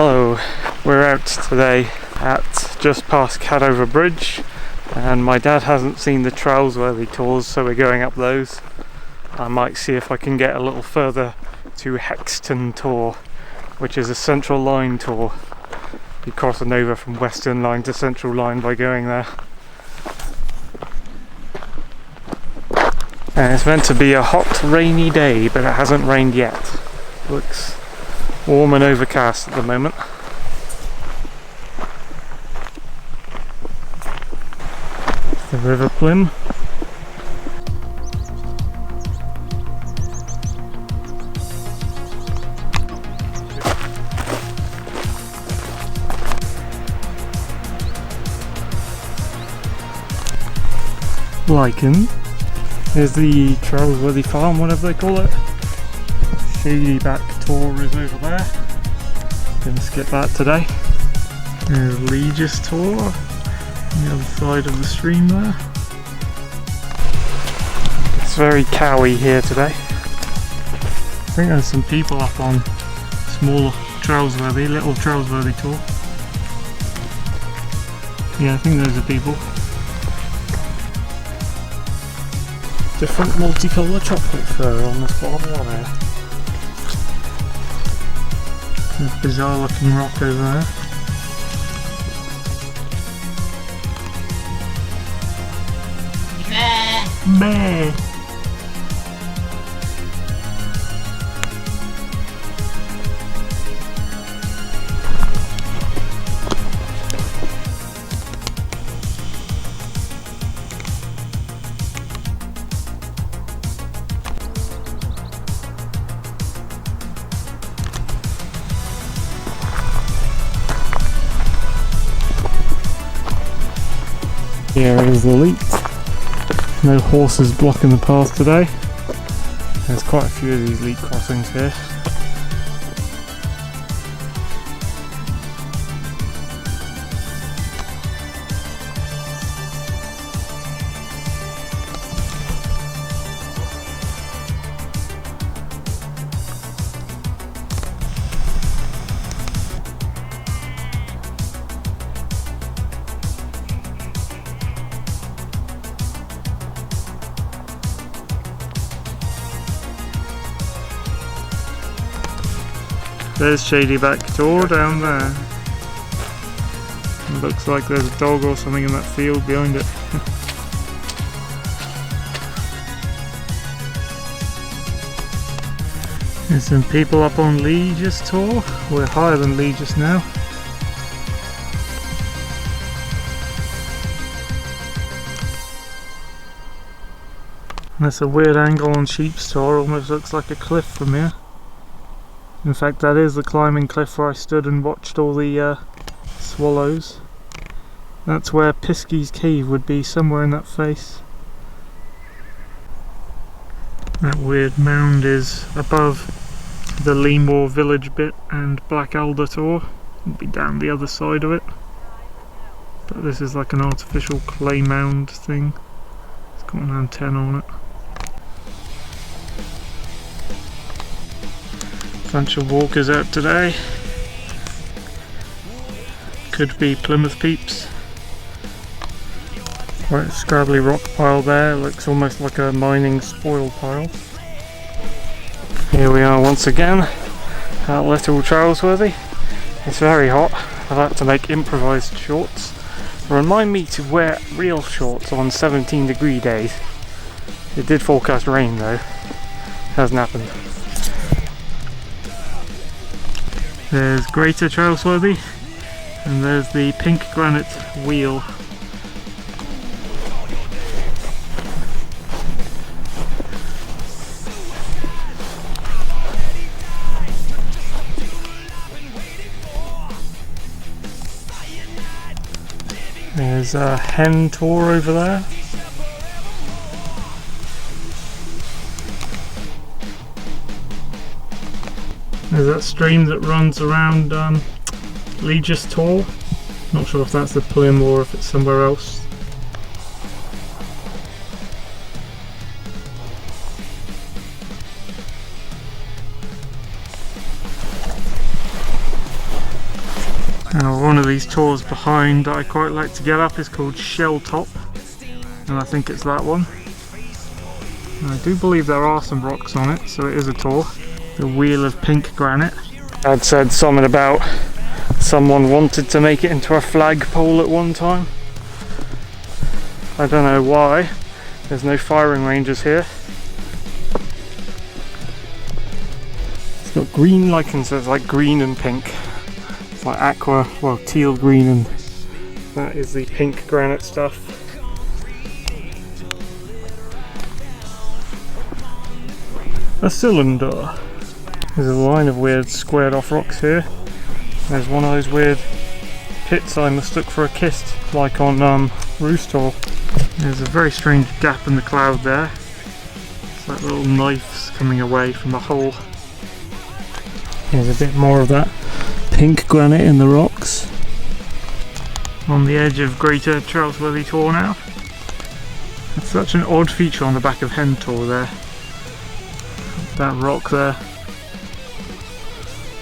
Hello, we're out today at just past Cadover Bridge, and my dad hasn't seen the Trowlesworthy tours, so we're going up those. I might see if I can get a little further to Hexton tour, which is a Central Line tour. You're crossing over from Western Line to Central Line by going there. And it's meant to be a hot, rainy day, but it hasn't rained yet. Looks warm and overcast at the moment. The River Plym. Lichen. There's the Trowlesworthy farm, whatever they call it. Shady Back tour is over there. Gonna skip that today. There's Legis tour on the other side of the stream there. It's very cowy here today. I think there's some people up on small Trowlesworthy, little Trowlesworthy tour. Yeah, I think those are people. Different multicolour chocolate fur on this bottom one there. There's a bizarre looking rock over there. Meh. Here is the leak. No horses blocking the path today. There's quite a few of these leak crossings here. There's Shady Back Tor down there. It looks like there's a dog or something in that field behind it. There's some people up on Legis Tor. We're higher than Legis now. That's a weird angle on Sheep's Tor, almost looks like a cliff from here. In fact, that is the climbing cliff where I stood and watched all the swallows. That's where Piskey's cave would be, somewhere in that face. That weird mound is above the Leemore village bit and Black Alder Tor. It'd be down the other side of it. But this is like an artificial clay mound thing. It's got an antenna on it. Bunch of walkers out today. Could be Plymouth peeps. Quite a scrabbly rock pile there, looks almost like a mining spoil pile. Here we are once again at Little Trowlesworthy. It's very hot. I've had to make improvised shorts. Remind me to wear real shorts on 17-degree days. It did forecast rain though. Hasn't happened. There's Greater Trowlesworthy, and there's the pink granite wheel. There's a hen tour over there. There's that stream that runs around Legis Tor. Not sure if that's the Plym or if it's somewhere else. one of these tours behind that I quite like to get up is called Shell Top, and I think it's that one. And I do believe there are some rocks on it, so it is a tour. The Wheel of Pink Granite. Dad said something about someone wanted to make it into a flagpole at one time. I don't know why. There's no firing ranges here. It's got green lichens, so it's like green and pink. It's like aqua, well, teal green, and that is the pink granite stuff. A cylinder. There's a line of weird squared off rocks here. There's one of those weird pits I mistook for a kist, like on Roostor. There's a very strange gap in the cloud there. It's like little knives coming away from the hole. There's a bit more of that pink granite in the rocks. On the edge of Greater Trowlesworthy Tor now. It's such an odd feature on the back of Hen Tor there. That rock there.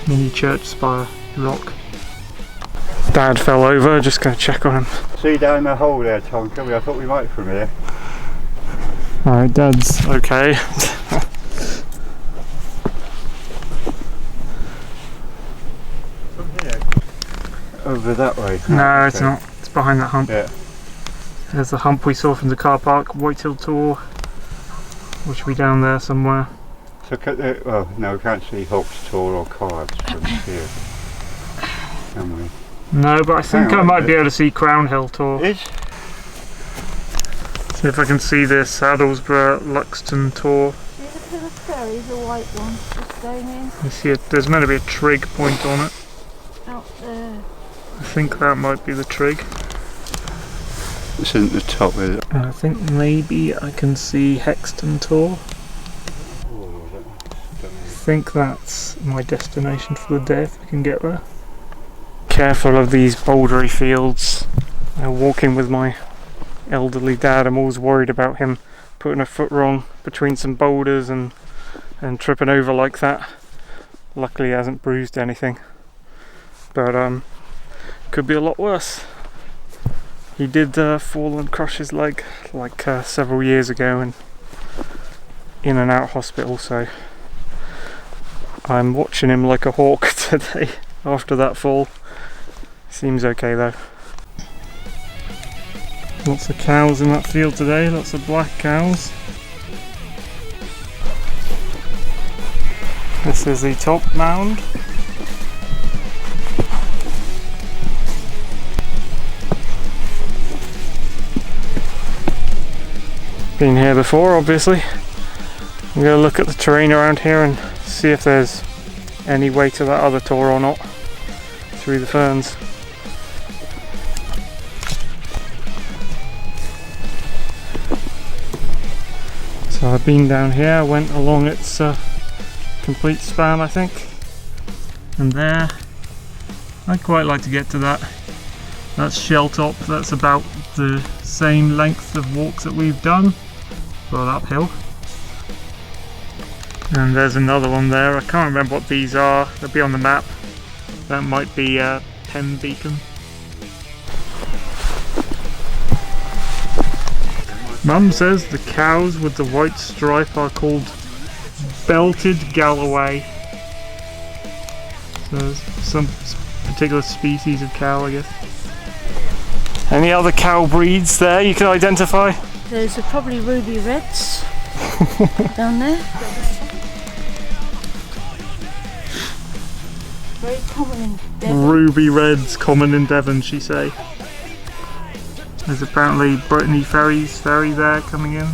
Mini church spire rock. Dad fell over, just going to check on him. See down the hole there, Tom, come here, I thought we might from here. Alright, Dad's okay. From here? Over that way? No, it's not. It's behind that hump. Yeah. There's the hump we saw from the car park, Whitehill Tor, which will be down there somewhere. So, well, no, we can't see Hawks Tor or Cards from here, can we? No, but I think I might be able to see Crown Hill Tor. Is? See if I can see this Saddlesborough Luxton Tor. See the pillar ferry, the white one, just going in? You see it, there's meant to be a trig point on it. Out there. I think that might be the trig. This isn't the top, is it? And I think maybe I can see Hexton Tor. I think that's my destination for the day if we can get there. Careful of these bouldery fields. Walking with my elderly dad, I'm always worried about him putting a foot wrong between some boulders and tripping over like that. Luckily he hasn't bruised anything, but could be a lot worse. He did fall and crush his leg like several years ago and in and out hospital, so I'm watching him like a hawk today after that fall. Seems okay though. Lots of cows in that field today, lots of black cows. This is the top mound. Been here before, obviously. I'm going to look at the terrain around here and see if there's any way to that other tor or not through the ferns. So I've been down here, went along its complete span, I think, and there. I'd quite like to get to that. That's Shell Top. That's about the same length of walk that we've done, but uphill. And there's another one there. I can't remember what these are. They'll be on the map. That might be Pen Beacon. Mum says the cows with the white stripe are called Belted Galloway. So some particular species of cow, I guess. Any other cow breeds there you can identify? Those are probably ruby reds down there. Very common in Devon. Ruby reds common in Devon, she say. There's apparently Brittany Ferry's ferry there coming in.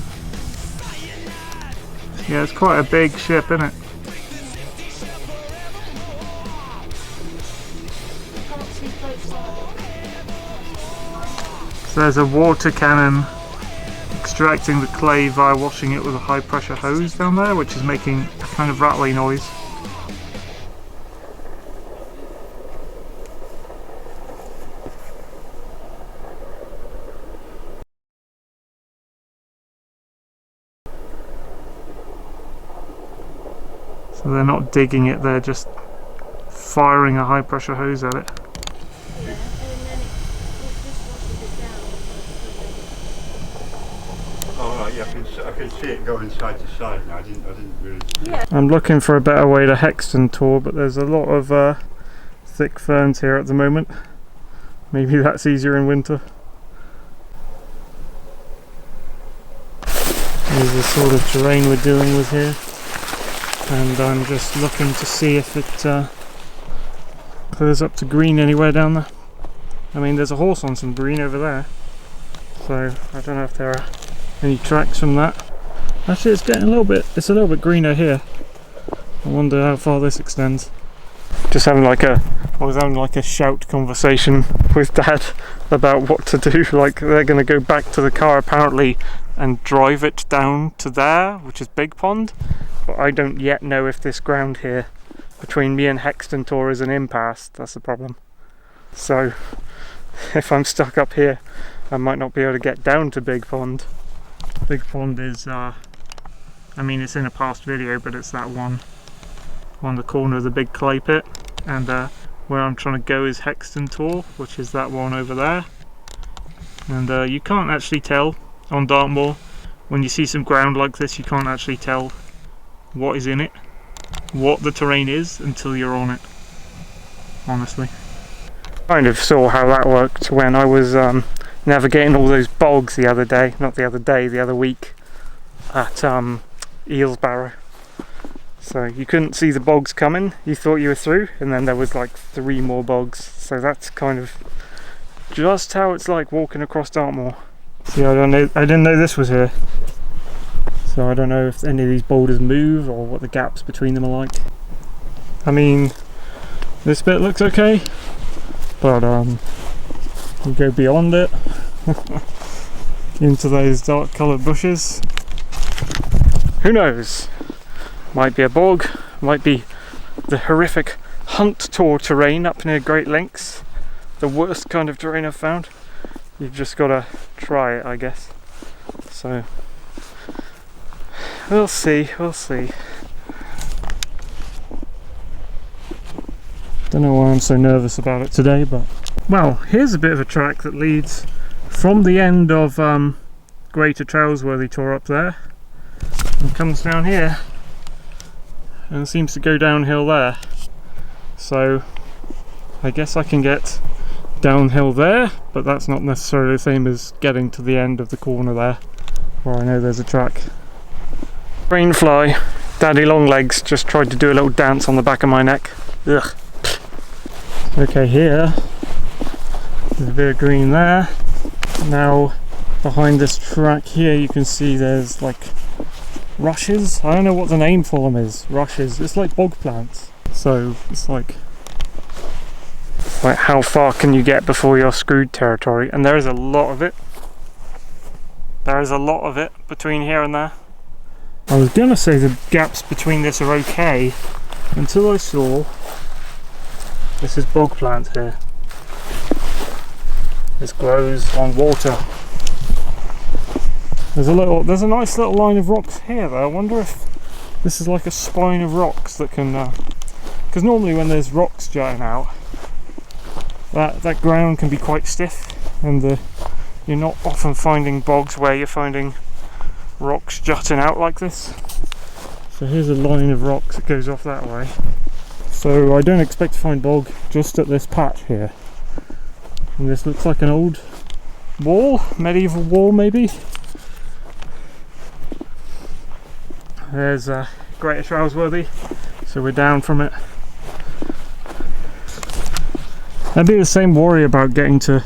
Yeah, it's quite a big ship, isn't it? So there's a water cannon extracting the clay via washing it with a high pressure hose down there, which is making a kind of rattly noise. So they're not digging it, they're just firing a high pressure hose at it. could see it going side to side now. I didn't really see Yeah. I'm looking for a better way to Hexton tour, but there's a lot of thick ferns here at the moment. Maybe that's easier in winter. Here's the sort of terrain we're dealing with here, and I'm just looking to see if it clears up to green anywhere down there. I mean, there's a horse on some green over there, so I don't know if there are any tracks from that. Actually, it's a little bit greener here. I wonder how far this extends. Just having I was having like a shout conversation with Dad about what to do. Like, they're going to go back to the car apparently and drive it down to there, which is Big Pond, but I don't yet know if this ground here between me and Hexton Tor is an impasse. That's the problem. So if I'm stuck up here, I might not be able to get down to Big Pond. Big Pond is I mean, it's in a past video, but it's that one on the corner of the big clay pit, and where I'm trying to go is Hexton Tor, which is that one over there. And you can't actually tell on Dartmoor, when you see some ground like this, you can't actually tell what is in it, what the terrain is, until you're on it, honestly. Kind of saw how that worked when I was navigating all those bogs the other day, not the other day, the other week, at Eelsbarrow. So you couldn't see the bogs coming, you thought you were through, and then there was like 3 more bogs. So that's kind of just how it's like walking across Dartmoor. See, I didn't know this was here. So I don't know if any of these boulders move or what the gaps between them are like. I mean, this bit looks okay, but you go beyond it into those dark coloured bushes. Who knows? Might be a bog, might be the horrific hunt tour terrain up near Great Links. The worst kind of terrain I've found. You've just got to try it, I guess. So we'll see. Don't know why I'm so nervous about it today, but well, here's a bit of a track that leads from the end of Greater Trowlesworthy Tor up there and comes down here and seems to go downhill there. So I guess I can get downhill there, but that's not necessarily the same as getting to the end of the corner there where I know there's a track. Rainfly, Daddy Longlegs just tried to do a little dance on the back of my neck. Ugh. Okay, here there's a bit of green there. Now behind this track here you can see there's like rushes. I don't know what the name for them is. Rushes. It's like bog plants. So it's like how far can you get before you're screwed territory, and there is a lot of it. There is a lot of it between here and there. I was gonna say the gaps between this are okay until I saw this is bog plant here. This grows on water. There's a nice little line of rocks here though. I wonder if this is like a spine of rocks that can, because normally when there's rocks jutting out, that ground can be quite stiff, and you're not often finding bogs where you're finding rocks jutting out like this. So here's a line of rocks that goes off that way. So I don't expect to find bog just at this patch here. And this looks like an old wall, medieval wall maybe. There's Greater Trowlesworthy, so we're down from it. I'd be the same worry about getting to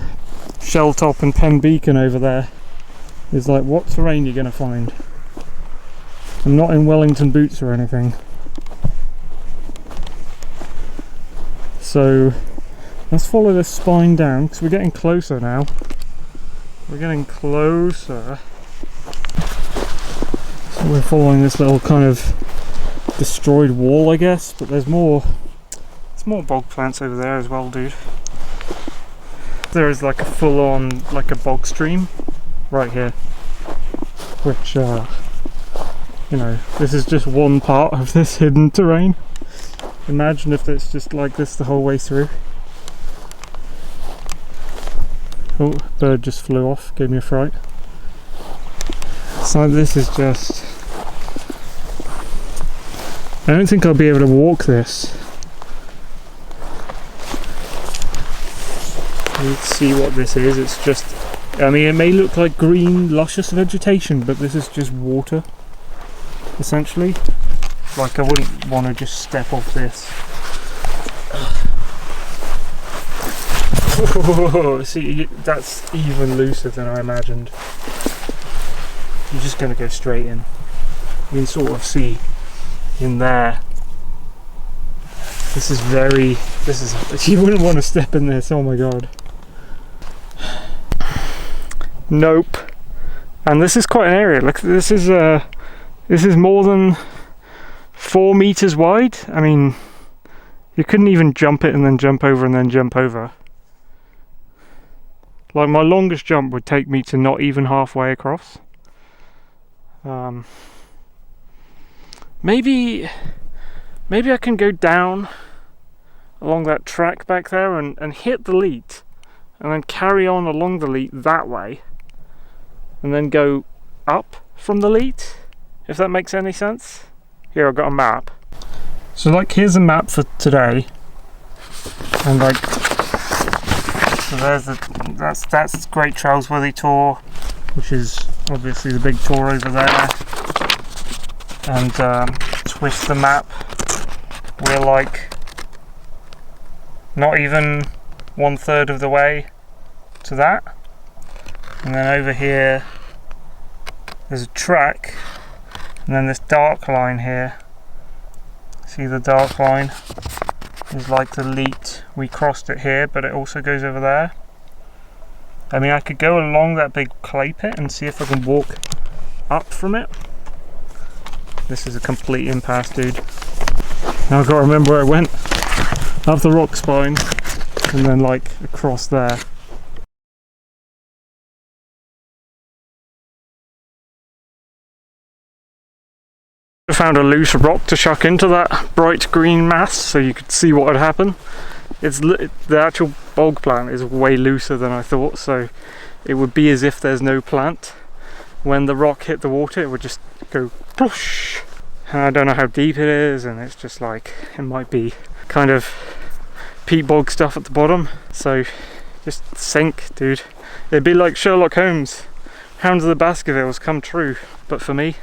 Shelltop and Pen Beacon over there. Is like, what terrain you're going to find. I'm not in Wellington boots or anything. So let's follow this spine down, because we're getting closer now. We're getting closer. So we're following this little kind of destroyed wall, I guess, but there's more bog plants over there as well, dude. There is like a full-on, like a bog stream right here, which you know, this is just one part of this hidden terrain. Imagine if it's just like this the whole way through. Oh, bird just flew off, gave me a fright. So this is just... I don't think I'll be able to walk this. Let's see what this is. It's just... I mean, it may look like green, luscious vegetation, but this is just water, essentially. Like, I wouldn't want to just step off this. Oh, see, that's even looser than I imagined. You're just going to go straight in. You can sort of see in there. This is, you wouldn't want to step in this, oh my god. Nope. And this is quite an area. Look, this is more than 4 meters wide. I mean, you couldn't even jump it and then jump over and then jump over. Like, my longest jump would take me to not even halfway across. Maybe I can go down along that track back there and hit the lead and then carry on along the lead that way and then go up from the lead, if that makes any sense. Here, I've got a map. So like, here's a map for today, and like, so that's Great Trowlesworthy tour, which is obviously the big tour over there. And twist the map, we're like not even 1/3 of the way to that. And then over here there's a track, and then this dark line here, see the dark line is like the leat. We crossed it here, but it also goes over there. I mean, I could go along that big clay pit and see if I can walk up from it. This is a complete impasse, dude. Now I've got to remember where I went. Up the rock spine and then like across there. I found a loose rock to chuck into that bright green mass so you could see what would happen. The actual bog plant is way looser than I thought, so it would be as if there's no plant. When the rock hit the water, it would just go whoosh. And I don't know how deep it is, and it's just like, it might be kind of peat bog stuff at the bottom, so just sink, dude. It'd be like Sherlock Holmes, Hounds of the Baskervilles come true, but for me.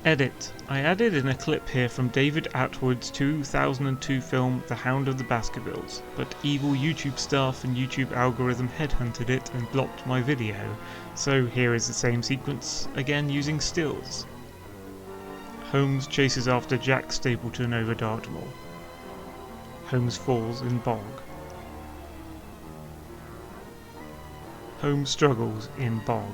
Edit. I added in a clip here from David Atwood's 2002 film The Hound of the Baskervilles, but evil YouTube staff and YouTube algorithm headhunted it and blocked my video, so here is the same sequence, again using stills. Holmes chases after Jack Stapleton over Dartmoor. Holmes falls in bog. Holmes struggles in bog.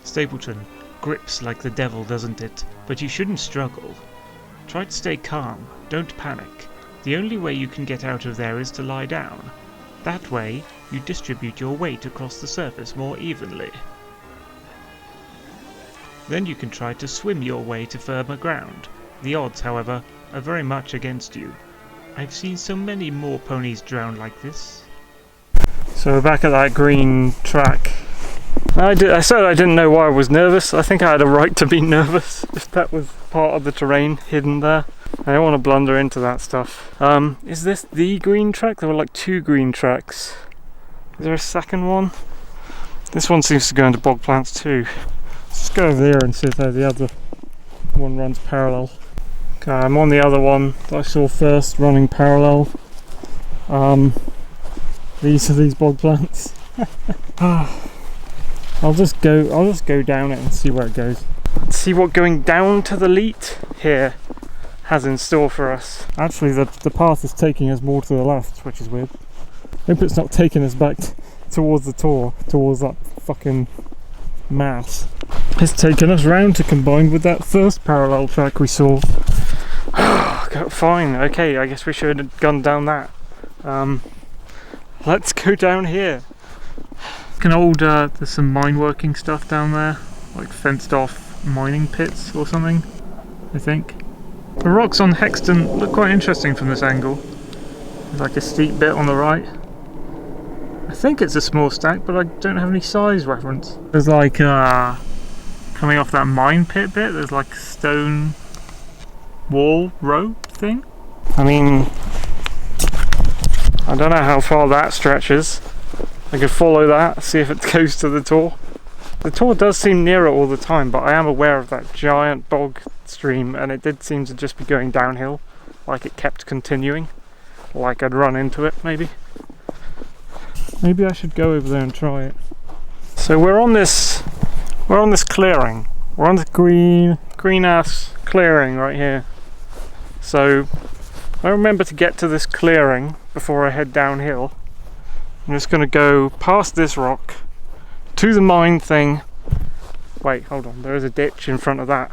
Stapleton: grips like the devil, doesn't it? But you shouldn't struggle. Try to stay calm, don't panic. The only way you can get out of there is to lie down. That way, you distribute your weight across the surface more evenly. Then you can try to swim your way to firmer ground. The odds, however, are very much against you. I've seen so many more ponies drown like this. So we're back at that green track. I said I didn't know why I was nervous. I think I had a right to be nervous if that was part of the terrain hidden there. I don't want to blunder into that stuff. Is this the green track? There were like 2 green tracks. Is there a second one? This one seems to go into bog plants too. Let's go over there and see if the other one runs parallel. Okay, I'm on the other one that I saw first running parallel. These are these bog plants. I'll just go down it and see where it goes. Let's see what going down to the leat here has in store for us. Actually, the path is taking us more to the left, which is weird. Hope it's not taking us back towards the tour, towards that fucking mass. It's taken us round to combine with that first parallel track we saw. Fine, okay, I guess we should have gone down that. Let's go down here. An old, there's some mine working stuff down there, like fenced off mining pits or something, I think. The rocks on Hexton look quite interesting from this angle. There's like a steep bit on the right. I think it's a small stack, but I don't have any size reference. There's like, coming off that mine pit bit, there's like a stone wall row thing. I mean, I don't know how far that stretches. I could follow that, see if it goes to the tor. The tor does seem nearer all the time, but I am aware of that giant bog stream, and it did seem to just be going downhill, like it kept continuing, like I'd run into it maybe. Maybe I should go over there and try it. So we're on this clearing. We're on this green ass clearing right here. So I remember to get to this clearing before I head downhill. I'm just going to go past this rock to the mine thing. Wait, hold on, there is a ditch in front of that.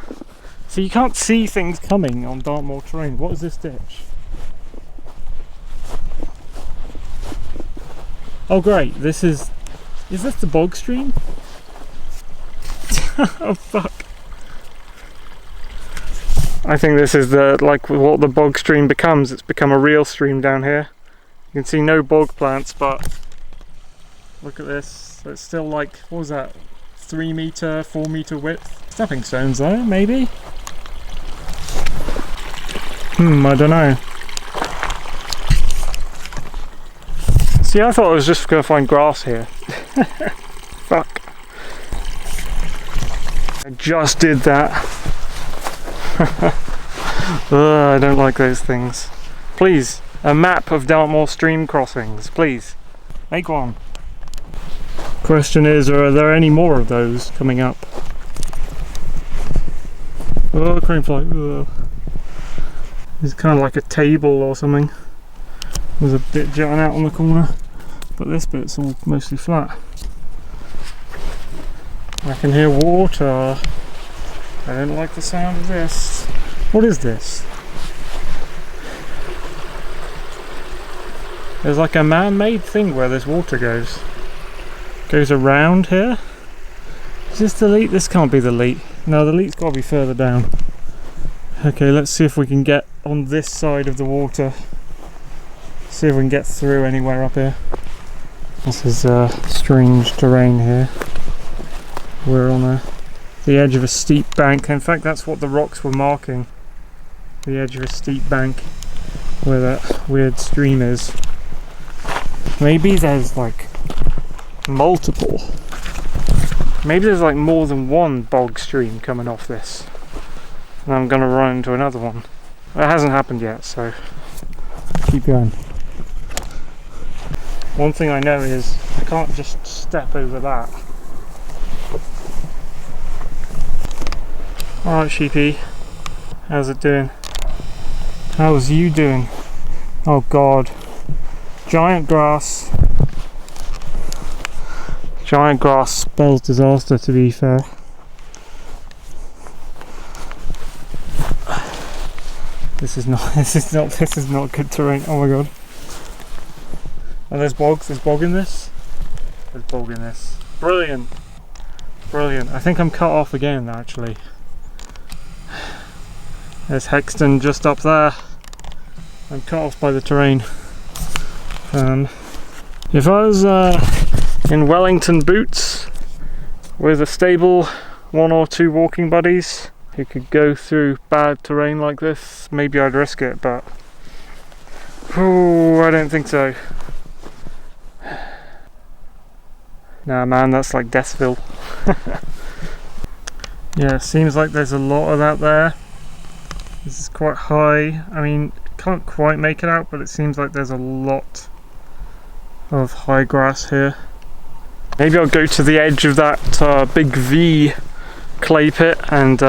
So you can't see things coming on Dartmoor terrain. What is this ditch? Oh great, is this the bog stream? Oh fuck. I think this is like what the bog stream becomes. It's become a real stream down here. You can see no bog plants, but look at this. It's still like, what was that? 3 meter, 4 meter width? Stepping stones though, maybe? I don't know. See, I thought I was just going to find grass here. Fuck. I just did that. I don't like those things. Please, a map of Dartmoor stream crossings, please. Make one. Question is, are there any more of those coming up? Oh, cranefly. Ugh. It's kind of like a table or something. There's a bit jutting out on the corner, but this bit's all mostly flat. I can hear water. I don't like the sound of this. What is this? There's like a man-made thing where this water goes. Goes around here. Is this the leat? This can't be the leat. No, the leat's got to be further down. Okay, let's see if we can get on this side of the water. See if we can get through anywhere up here. This is strange terrain here. We're on the edge of a steep bank. In fact, that's what the rocks were marking. The edge of a steep bank where that weird stream is. Maybe there's like multiple. Maybe there's like more than one bog stream coming off this. And I'm gonna run into another one. It hasn't happened yet, so keep going. One thing I know is I can't just step over that. Alright sheepy, how's it doing? How's you doing? Oh god. Giant grass. Giant grass spells disaster, to be fair. This is not good terrain. Oh my god. And there's bog in this. There's bog in this. Brilliant. Brilliant. I think I'm cut off again actually. There's Hexton just up there. I'm cut off by the terrain. If I was in Wellington boots with a stable 1 or 2 walking buddies who could go through bad terrain like this, maybe I'd risk it, but I don't think so. Nah man, that's like Deathville. Yeah, seems like there's a lot of that there. This is quite high. I mean, can't quite make it out, but it seems like there's a lot of high grass here. Maybe I'll go to the edge of that big V clay pit and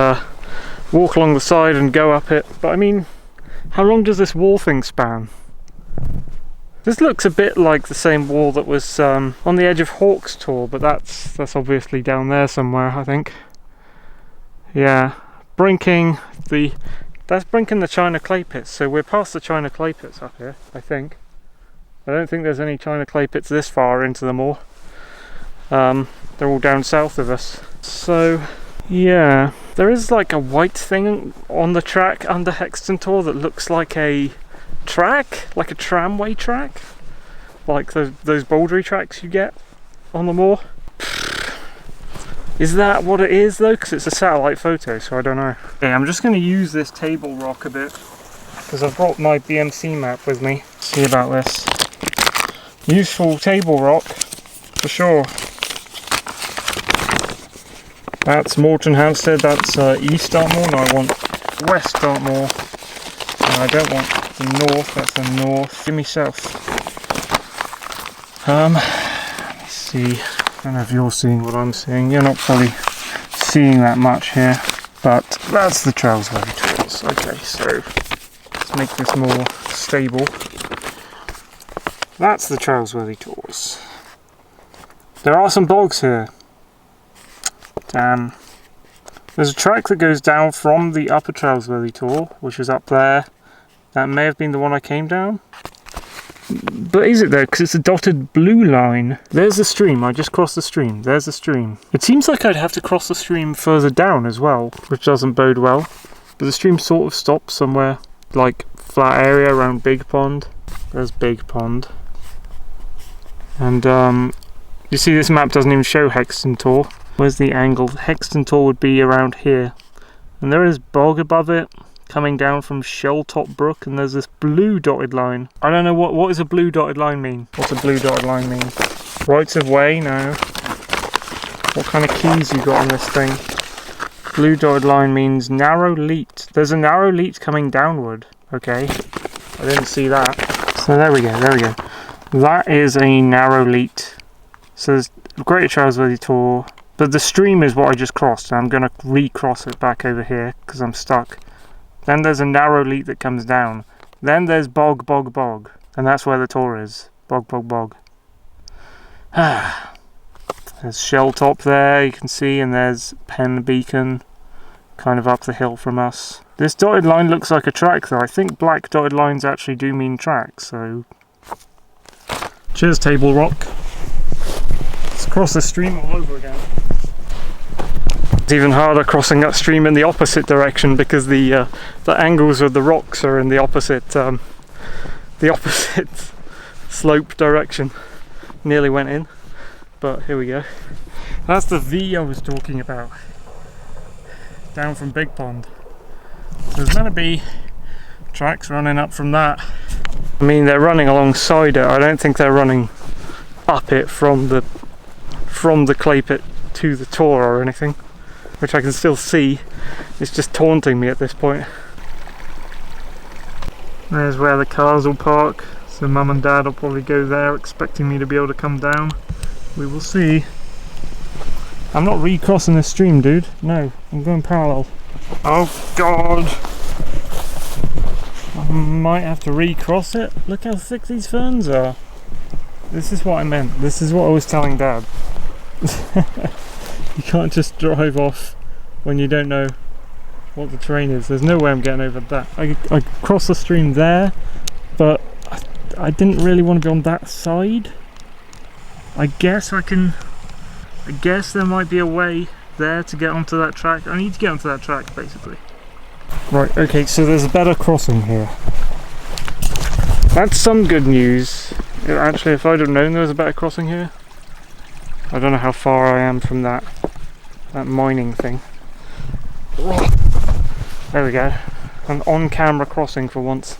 walk along the side and go up it. But I mean, how long does this wall thing span? This looks a bit like the same wall that was on the edge of Hawk's Tor, but that's obviously down there somewhere, I think. Yeah, that's brinking the China clay pits, so we're past the China clay pits up here, I think. I don't think there's any China clay pits this far into the moor. They're all down south of us. So, yeah, there is like a white thing on the track under Hexton Tor that looks like a track, like a tramway track. like those bouldery tracks you get on the moor. Is that what it is though? Because it's a satellite photo, so I don't know. Okay, I'm just going to use this table rock a bit, because I've brought my BMC map with me. Let's see about this. Useful table rock, for sure. That's Morton Hampstead, that's East Dartmoor. No, I want West Dartmoor. No, I don't want the north, that's the north. Give me south. Let me see. I don't know if you're seeing what I'm seeing. You're not probably seeing that much here, but that's the Trowlesworthy Tools. Okay, so let's make this more stable. That's the Trowlesworthy Tools. There are some bogs here. Damn. There's a track that goes down from the upper Trowlesworthy Tor, which is up there. That may have been the one I came down. But is it though? Because it's a dotted blue line. There's the stream. I just crossed the stream. There's the stream. It seems like I'd have to cross the stream further down as well, which doesn't bode well. But the stream sort of stops somewhere, like flat area around Big Pond. There's Big Pond. And you see this map doesn't even show Hexton Tor. Where's the angle? Hexton Tor would be around here. And there is bog above it, coming down from Shelltop Brook, and there's this blue dotted line. I don't know what does a blue dotted line mean? What's a blue dotted line mean? Rights of way? No. What kind of keys you got on this thing? Blue dotted line means narrow leat. There's a narrow leat coming downward. Okay. I didn't see that. So there we go, there we go. That is a narrow leat. So there's Greater Trowlesworthy Tor. But the stream is what I just crossed, and I'm going to recross it back over here because I'm stuck. Then there's a narrow leat that comes down. Then there's bog, bog, bog. And that's where the Tor is. Bog, bog, bog. There's Shelltop there, you can see, and there's Pen Beacon, kind of up the hill from us. This dotted line looks like a track though. I think black dotted lines actually do mean track, so... Cheers, Table Rock. Let's cross the stream all over again. It's even harder crossing that stream in the opposite direction because the angles of the rocks are in the opposite slope direction. Nearly went in, but here we go. That's the V I was talking about, down from Big Pond. So there's going to be tracks running up from that. I mean, they're running alongside it. I don't think they're running up it from the clay pit to the Tor or anything, which I can still see. It's just taunting me at this point. There's where the cars will park, so Mum and Dad will probably go there expecting me to be able to come down. We will see. I'm not recrossing this stream, dude. No, I'm going parallel. Oh god! I might have to recross it. Look how thick these ferns are. This is what I meant. This is what I was telling Dad. You can't just drive off when you don't know what the terrain is. There's no way I'm getting over that. I crossed the stream there, but I didn't really want to be on that side. I guess there might be a way there to get onto that track. I need to get onto that track basically. Right, okay, so there's a better crossing here. That's some good news. Actually, if I'd have known there was a better crossing here, I don't know how far I am from that mining thing. There we go. An on-camera crossing for once.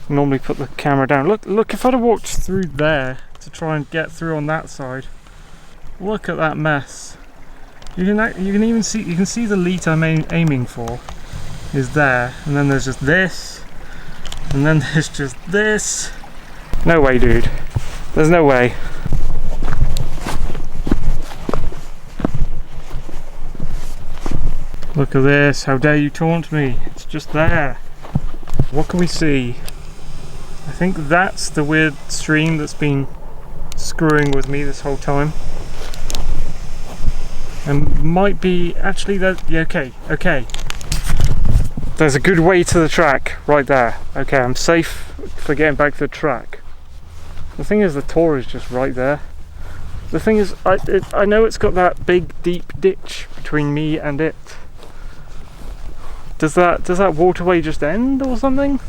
Normally put the camera down. Look! If I'd have walked through there to try and get through on that side, look at that mess. You can even see the leat I'm aiming for is there, and then there's just this, and then there's just this. No way, dude. There's no way. Look at this, how dare you taunt me? It's just there. What can we see? I think that's the weird stream that's been screwing with me this whole time. And might be, actually, that, yeah, okay. There's a good way to the track, right there. Okay, I'm safe for getting back to the track. The thing is, the Tor is just right there. The thing is, I know it's got that big deep ditch between me and it. Does that waterway just end or something?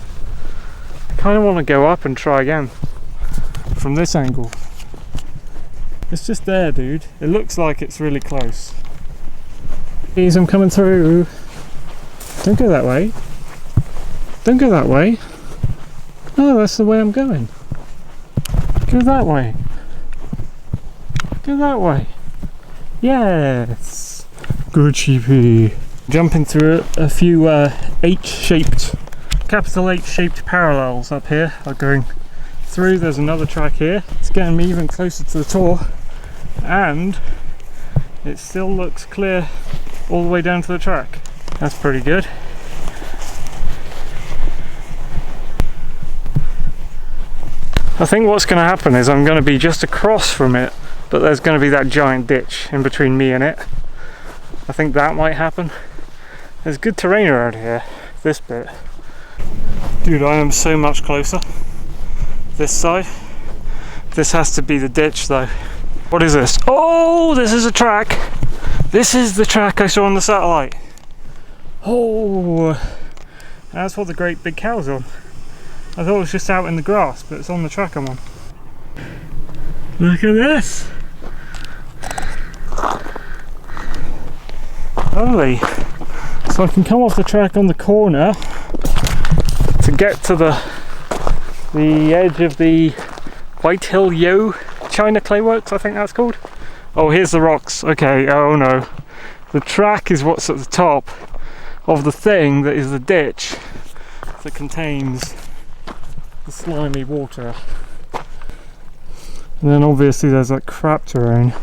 I kind of want to go up and try again. from this angle. It's just there, dude. It looks like it's really close. Please, I'm coming through. Don't go that way. Don't go that way. No, that's the way I'm going. Go that way. Go that way. Yes. Good sheepy. Jumping through a few H-shaped, capital H-shaped parallels up here. I'm going through. There's another track here. It's getting me even closer to the tour, and it still looks clear all the way down to the track. That's pretty good. I think what's going to happen is I'm going to be just across from it, but there's going to be that giant ditch in between me and it. I think that might happen. There's good terrain around here, this bit. Dude, I am so much closer. This side. This has to be the ditch though. What is this? Oh, this is a track. This is the track I saw on the satellite. Oh, that's what the great big cow's on. I thought it was just out in the grass, but it's on the track I'm on. Look at this! Lovely. So I can come off the track on the corner to get to the edge of the White Hill Yo China Clayworks, I think that's called. Oh, here's the rocks. Okay, oh no. The track is what's at the top of the thing that is the ditch that contains the slimy water. And then obviously there's that crap terrain.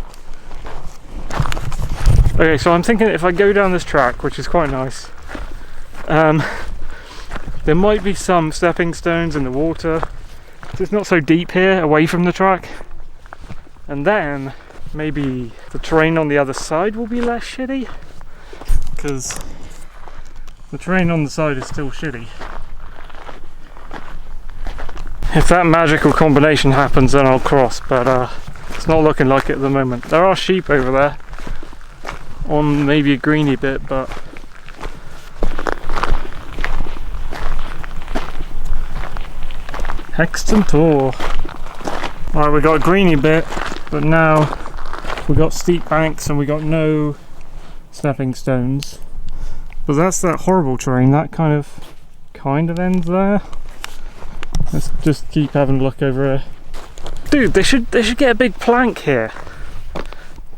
Okay, so I'm thinking if I go down this track, which is quite nice, there might be some stepping stones in the water, so it's not so deep here away from the track, and then maybe the terrain on the other side will be less shitty, because the terrain on the side is still shitty. If that magical combination happens, then I'll cross, but it's not looking like it at the moment. There are sheep over there on maybe a greeny bit, but Hexton tour. Alright, we got a greeny bit, but now we got steep banks and we got no stepping stones. But that's that horrible terrain. That kind of ends there. Let's just keep having a look over here. Dude, they should get a big plank here.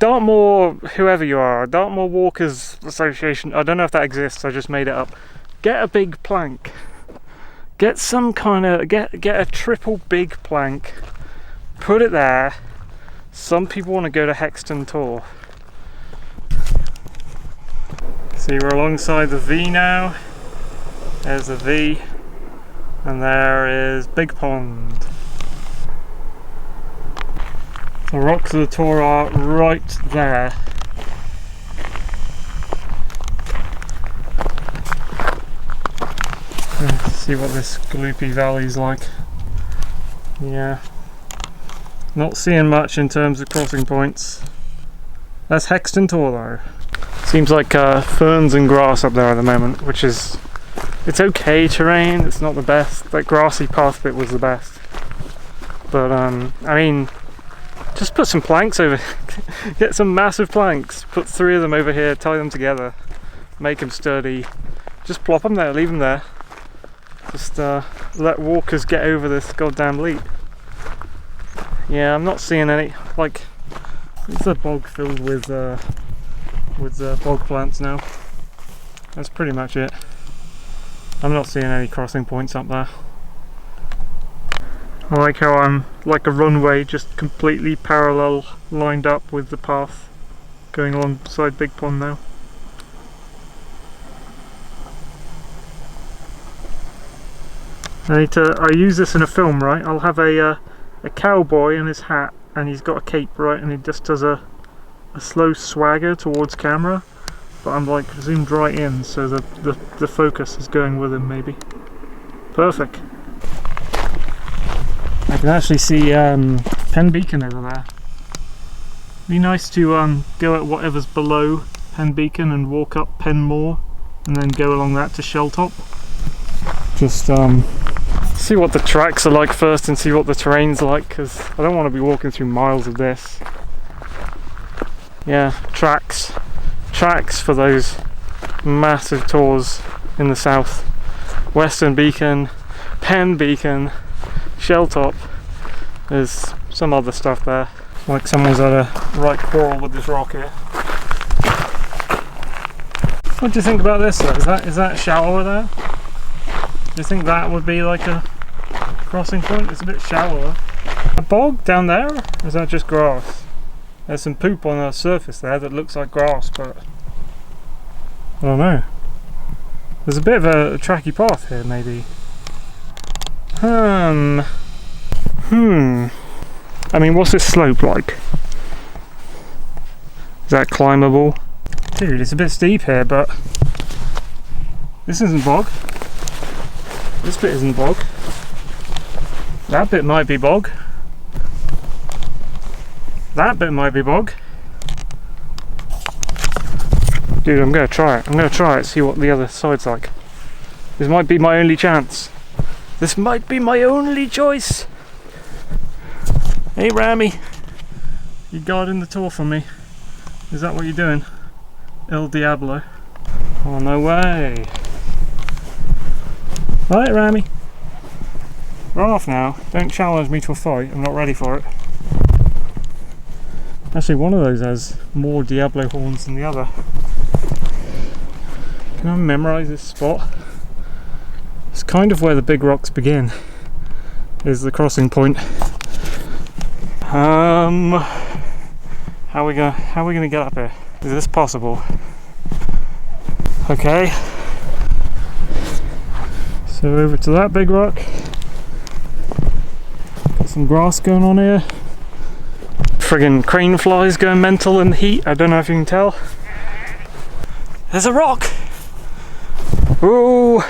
Dartmoor, whoever you are, Dartmoor Walkers Association, I don't know if that exists, I just made it up. Get a big plank. Get some kind of, get a triple big plank. Put it there. Some people want to go to Hexton tour. See, we're alongside the V now. There's the V. And there is Big Pond. The rocks of the tour are right there. Let's see what this gloopy valley's like. Yeah. Not seeing much in terms of crossing points. That's Hexton tour though. Seems like ferns and grass up there at the moment, which is... It's okay terrain, it's not the best. That grassy path bit was the best. But I mean, just put some planks over, get some massive planks, put 3 of them over here, tie them together, make them sturdy, just plop them there, leave them there. Just let walkers get over this goddamn leap. Yeah, I'm not seeing any, like, it's a bog filled with bog plants now. That's pretty much it. I'm not seeing any crossing points up there. I like how I'm like a runway, just completely parallel lined up with the path going alongside Big Pond now. I use this in a film, right? I'll have a cowboy in his hat and he's got a cape, right? And he just does a slow swagger towards camera. But I'm like zoomed right in, so the focus is going with him maybe. Perfect. I can actually see Pen Beacon over there. Be nice to go at whatever's below Pen Beacon and walk up Pen Moor and then go along that to Shelltop. Just See what the tracks are like first and see what the terrain's like, because I don't want to be walking through miles of this. Yeah, tracks for those massive tours in the south. Western Beacon, Penn Beacon, Shelltop. There's some other stuff there. Like someone's had a right quarrel with this rock here. What do you think about this though? Is that shallower there? Do you think that would be like a crossing point? It's a bit shallower. A bog down there? Or is that just grass? There's some poop on the surface there that looks like grass, but I don't know. There's a bit of a tracky path here, maybe. I mean, what's this slope like? Is that climbable? Dude, it's a bit steep here, but this isn't bog. This bit isn't bog. That bit might be bog. That bit might be bog. Dude, I'm gonna try it. I'm gonna try it, see what the other side's like. This might be my only chance. This might be my only choice. Hey Rami, you guarding the tour for me? Is that what you're doing? El Diablo. Oh no way. Right Rami. Run off now. Don't challenge me to a fight. I'm not ready for it. Actually, one of those has more Diablo horns than the other. Can I memorise this spot? It's kind of where the big rocks begin. Is the crossing point. How are we gonna get up here? Is this possible? Okay. So over to that big rock. Got some grass going on here. Friggin' crane flies going mental in the heat. I don't know if you can tell. There's a rock! Ooh!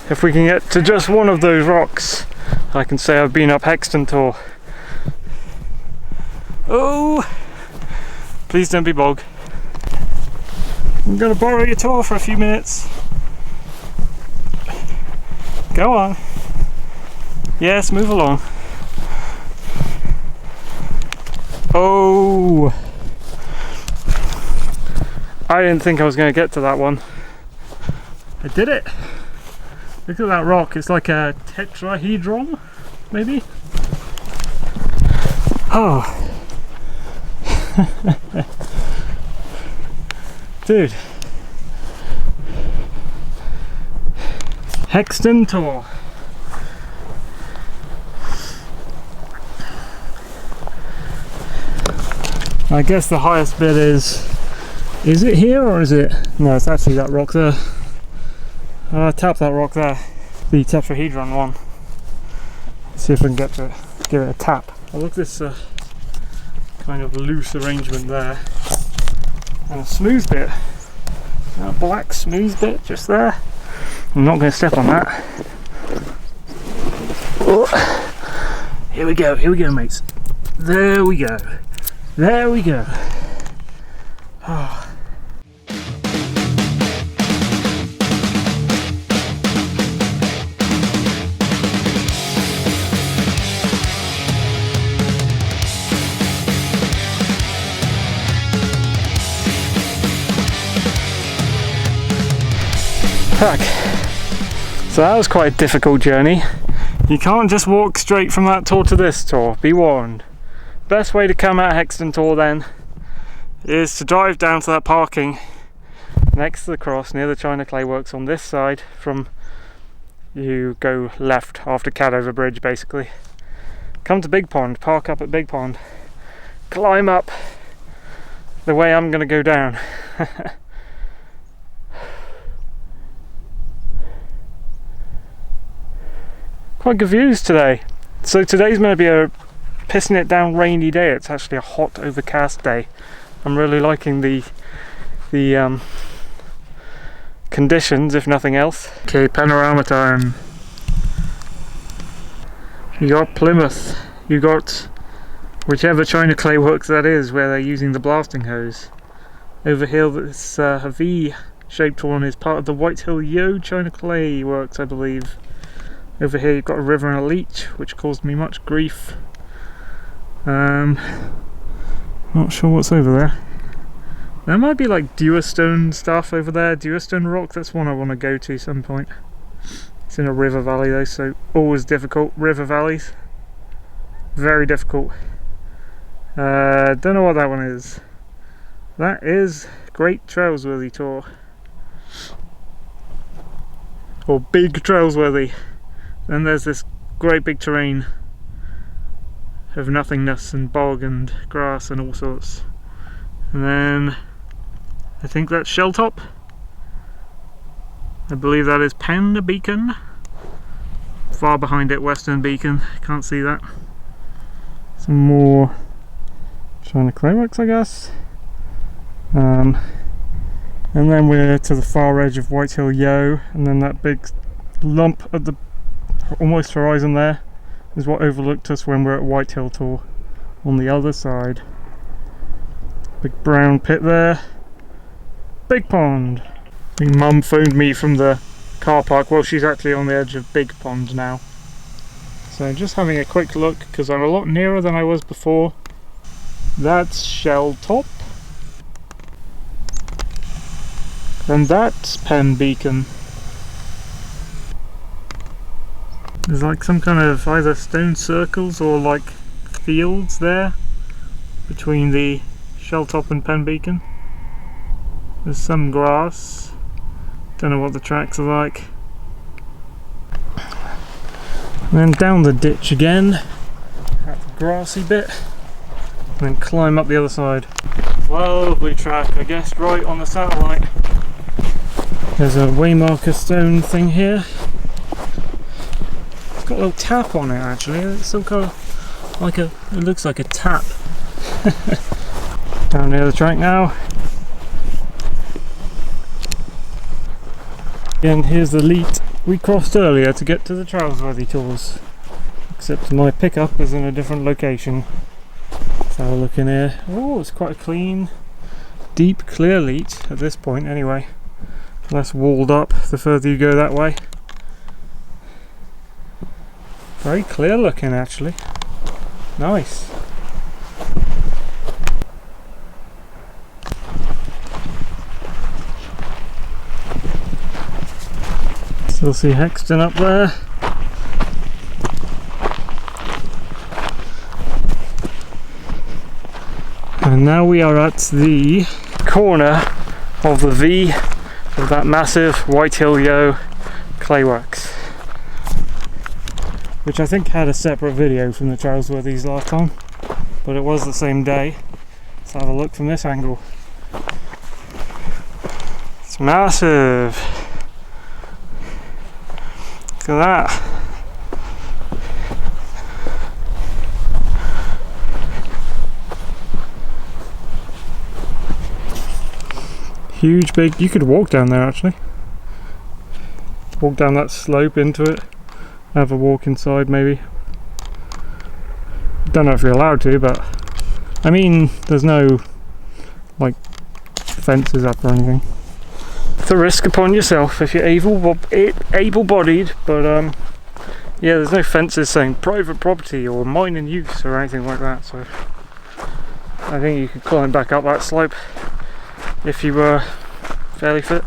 If we can get to just one of those rocks, I can say I've been up Hexton tour. Oh! Please don't be bog. I'm gonna borrow your tour for a few minutes. Go on. Yes, move along. Oh! I didn't think I was going to get to that one. I did it! Look at that rock, it's like a tetrahedron, maybe? Oh! Dude. Hexton tour. I guess the highest bit is it here or is it? No, it's actually that rock there. Tap that rock there, the tetrahedron one. Let's see if I can get to it, give it a tap. I look this kind of loose arrangement there, and a smooth bit, a black smooth bit just there. I'm not going to step on that. Oh. Here we go, mates. There we go. There we go. Oh. Fuck. So that was quite a difficult journey. You can't just walk straight from that tour to this tour, be warned. Best way to come out Hexton tour then is to drive down to that parking next to the cross near the China Clay Works on this side. From you go left after Cadover Bridge basically. Come to Big Pond, park up at Big Pond, climb up the way I'm going to go down. Quite good views today. So today's going to be a pissing it down rainy day. It's actually a hot overcast day. I'm really liking the conditions, if nothing else. Okay, panorama time. You got Plymouth. You got whichever China Clay Works that is, where they're using the blasting hose. Over here, this a V-shaped one is part of the White Hill Yo China Clay Works, I believe. Over here you've got a river and a leech, which caused me much grief. Not sure what's over there. There might be like Dewstone stuff over there, Dewstone rock, that's one I want to go to some point. It's in a river valley though, so always difficult, river valleys. Very difficult. Don't know what that one is. That is Great Trowlesworthy Tor. Or Big Trowlesworthy. Then there's this great big terrain of nothingness and bog and grass and all sorts. And then I think that's Shelltop. I believe that is Pen Beacon. Far behind it, Western Beacon. Can't see that. Some more China Clayworks, I guess. And then we're to the far edge of Whitehill Yo, and then that big lump at the almost horizon there is what overlooked us when we're at Whitehill Tor on the other side. Big brown pit there. Big pond. My mum phoned me from the car park. Well, she's actually on the edge of Big Pond now. So just having a quick look because I'm a lot nearer than I was before. That's Shelltop. And that's Pen Beacon. There's like some kind of either stone circles or like fields there between the Shelltop and Pen Beacon. There's some grass. Don't know what the tracks are like. And then down the ditch again at the grassy bit. And then climb up the other side. Lovely track, I guess, right on the satellite. There's a waymarker stone thing here. It's got a little tap on it actually. It's some kind of like it looks like a tap. Down near the track now. Again, here's the leat we crossed earlier to get to the Trowlesworthy Tors. Except my pickup is in a different location. Let's have a look in here. Oh, it's quite a clean, deep, clear leat at this point anyway. Less walled up the further you go that way. Very clear looking actually. Nice. Still see Hexton up there. And now we are at the corner of the V of that massive Whitehill Yo clayworks, which I think had a separate video from the Trowlesworthys last time, but it was the same day. Let's have a look from this angle. It's massive. Look at that. Huge, big. You could walk down there actually. Walk down that slope into it. Have a walk inside maybe. Don't know if you're allowed to, but I mean, there's no like fences up or anything. The risk upon yourself if you're able-bodied, but yeah, there's no fences saying private property or mine in use or anything like that, so I think you could climb back up that slope if you were fairly fit.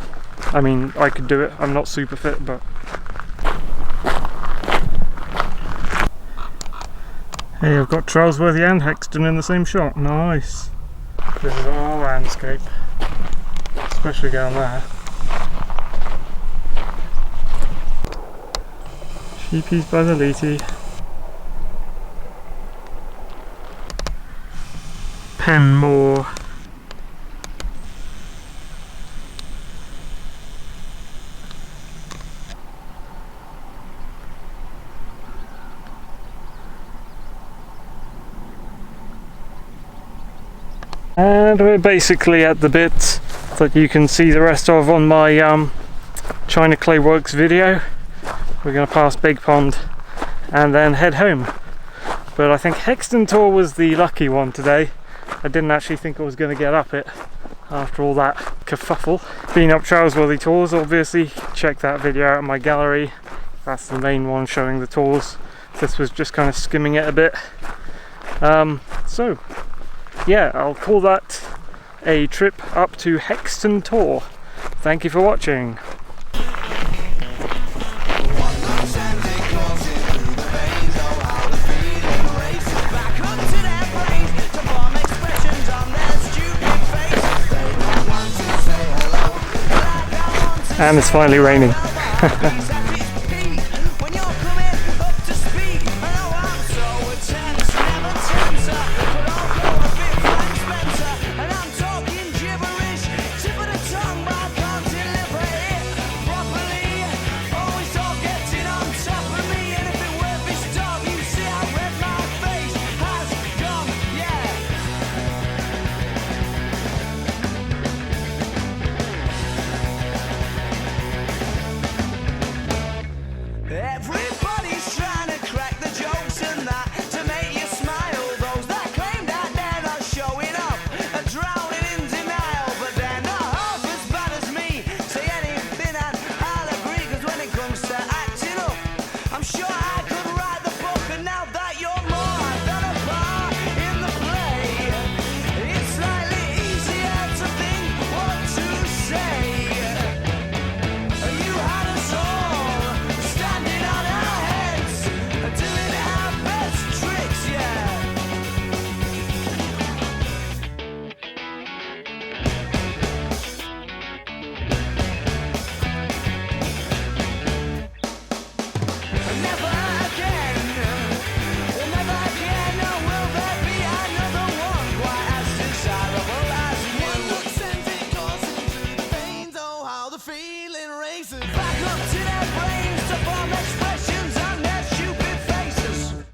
I mean, I could do it, I'm not super fit, but hey, I've got Trowlesworthy and Hexton in the same shot. Nice. This is all landscape, especially down there. Sheepies by the Leety. Penmore. And we're basically at the bit that you can see the rest of on my China Clayworks video. We're going to pass Big Pond and then head home. But I think Hexton Tor was the lucky one today. I didn't actually think I was going to get up it after all that kerfuffle. Been up Trowlesworthy Tors, obviously. Check that video out in my gallery. That's the main one showing the tours. This was just kind of skimming it a bit. So yeah, I'll call that a trip up to Hexton tour. Thank you for watching. And it's finally raining. Everybody's trying to crack the jokes and that to make you smile. Those that claim that they're not showing up are drowning in denial, but they're not half as bad as me. Say anything and I'll agree, 'cause when it comes to acting up, I'm sure I could write the book. And now that you're more than a part in the play, it's slightly easier to think what to say. You had us all standing on our heads, doing our best tricks, yeah. Never again, will there be another one quite as desirable as you. One look sends it coursing through the veins, oh how the feeling races back up to